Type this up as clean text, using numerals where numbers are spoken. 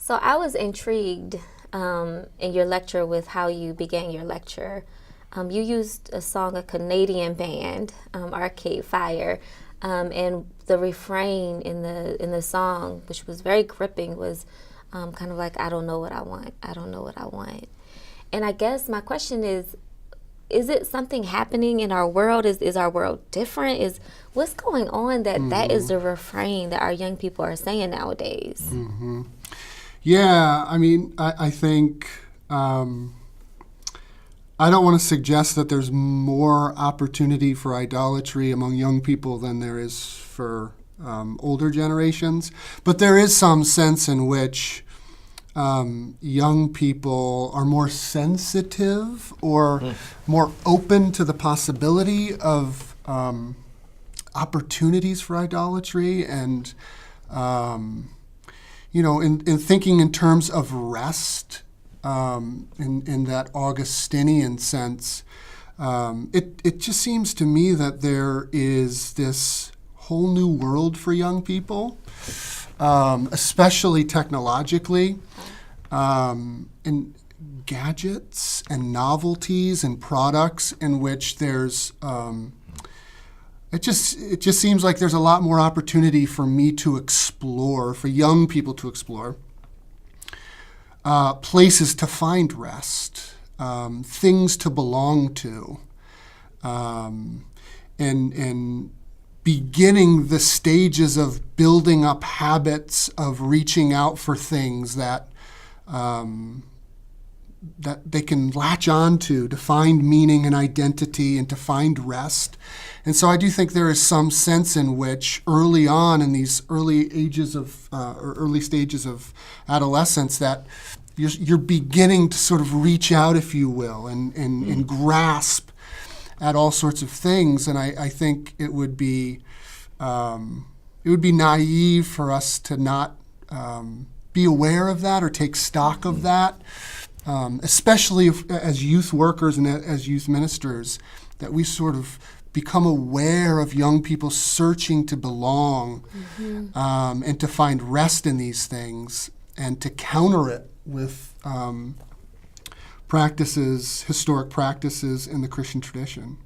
So I was intrigued in your lecture with how you began your lecture. You used a song, a Canadian band, Arcade Fire, and the refrain in the song, which was very gripping, was kind of like, I don't know what I want, I don't know what I want. And I guess my question is it something happening in our world? Is our world different? What's going on that is the refrain that our young people are saying nowadays? Mm-hmm. Yeah, I mean, I think, I don't want to suggest that there's more opportunity for idolatry among young people than there is for older generations, but there is some sense in which young people are more sensitive or more open to the possibility of opportunities for idolatry, and in thinking in terms of rest, in that Augustinian sense, it just seems to me that there is this whole new world for young people, especially technologically, in gadgets and novelties and products in which there's it just seems like there's a lot more opportunity for me to explore, for young people to explore, places to find rest, things to belong to, and beginning the stages of building up habits of reaching out for things that they can latch on to find meaning and identity and to find rest. And so I do think there is some sense in which early on in these early ages of, or early stages of adolescence, that you're beginning to sort of reach out, if you will, and grasp at all sorts of things. And I think it would be naive for us to not be aware of that or take stock of that, especially as youth workers and as youth ministers, that we sort of become aware of young people searching to belong, and to find rest in these things, and to counter it with historic practices in the Christian tradition.